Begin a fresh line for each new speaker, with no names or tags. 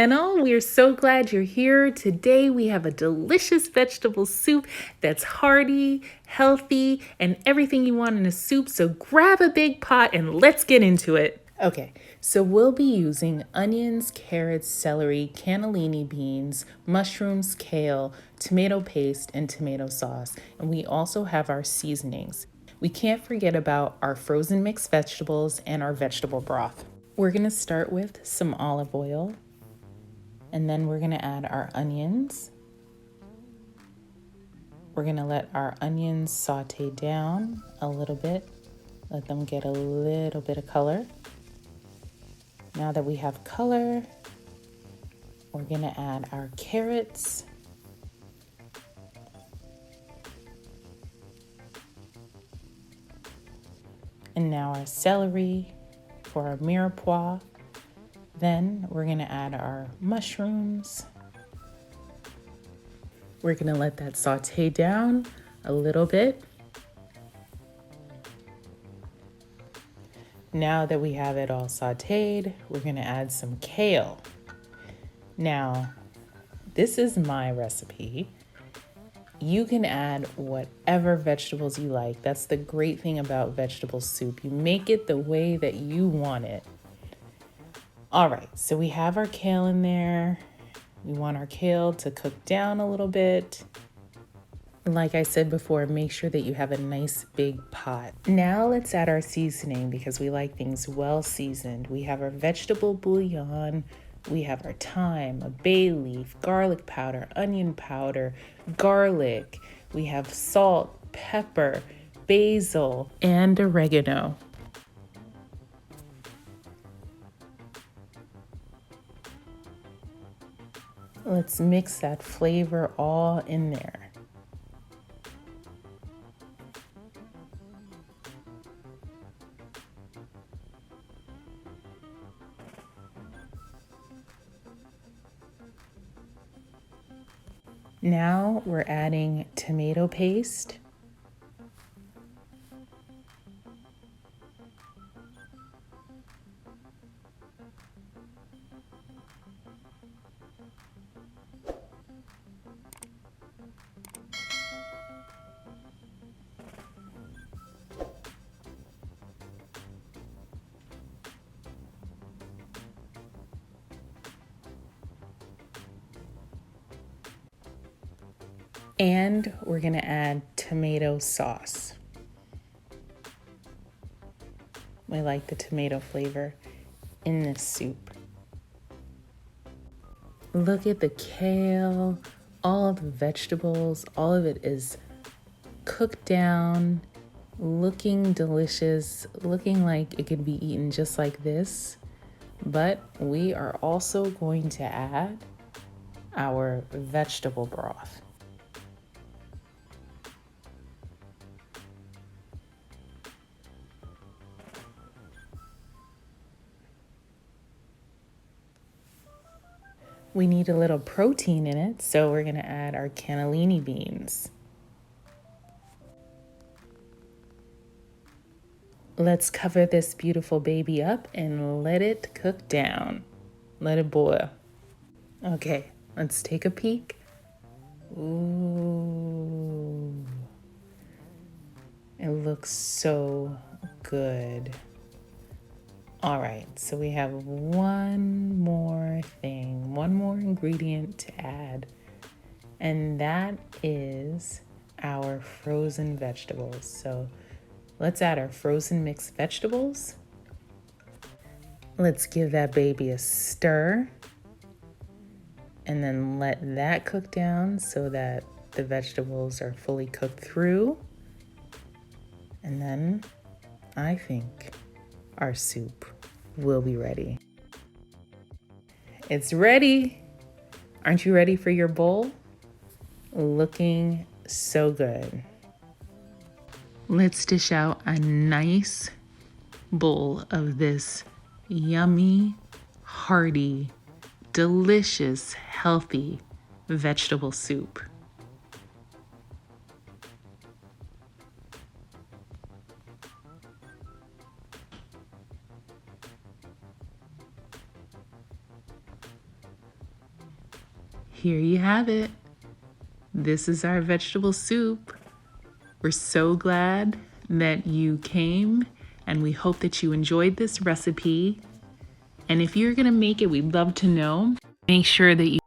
Channel. We are so glad you're here. Today we have a delicious vegetable soup that's hearty, healthy, and everything you want in a soup. So grab a big pot and let's get into it. Okay, so we'll be using onions, carrots, celery, cannellini beans, mushrooms, kale, tomato paste, and tomato sauce. And we also have our seasonings. We can't forget about our frozen mixed vegetables and our vegetable broth. We're gonna start with some olive oil. And then we're gonna add our onions. We're gonna let our onions saute down a little bit. Let them get a little bit of color. Now that we have color, we're gonna add our carrots. And now our celery for our mirepoix. Then we're gonna add our mushrooms. We're gonna let that saute down a little bit. Now that we have it all sauteed, we're gonna add some kale. Now, this is my recipe. You can add whatever vegetables you like. That's the great thing about vegetable soup. You make it the way that you want it. All right, so we have our kale in there. We want our kale to cook down a little bit. Like I said before, make sure that you have a nice big pot. Now let's add our seasoning because we like things well seasoned. We have our vegetable bouillon. We have our thyme, a bay leaf, garlic powder, onion powder, garlic. We have salt, pepper, basil, and oregano. Let's mix that flavor all in there. Now we're adding tomato paste. And we're gonna add tomato sauce. I like the tomato flavor in this soup. Look at the kale, all of the vegetables, all of it is cooked down, looking delicious, looking like it could be eaten just like this. But we are also going to add our vegetable broth. We need a little protein in it, so we're gonna add our cannellini beans. Let's cover this beautiful baby up and let it cook down. Let it boil. Okay, let's take a peek. Ooh, it looks so good. All right, so we have one more thing, one more ingredient to add, and that is our frozen vegetables. So let's add our frozen mixed vegetables. Let's give that baby a stir and then let that cook down so that the vegetables are fully cooked through. And then I think our soup will be ready. It's ready. Aren't you ready for your bowl? Looking so good. Let's dish out a nice bowl of this yummy, hearty, delicious, healthy vegetable soup. Here you have it. This is our vegetable soup. We're so glad that you came, and we hope that you enjoyed this recipe. And if you're gonna make it, we'd love to know. Make sure that you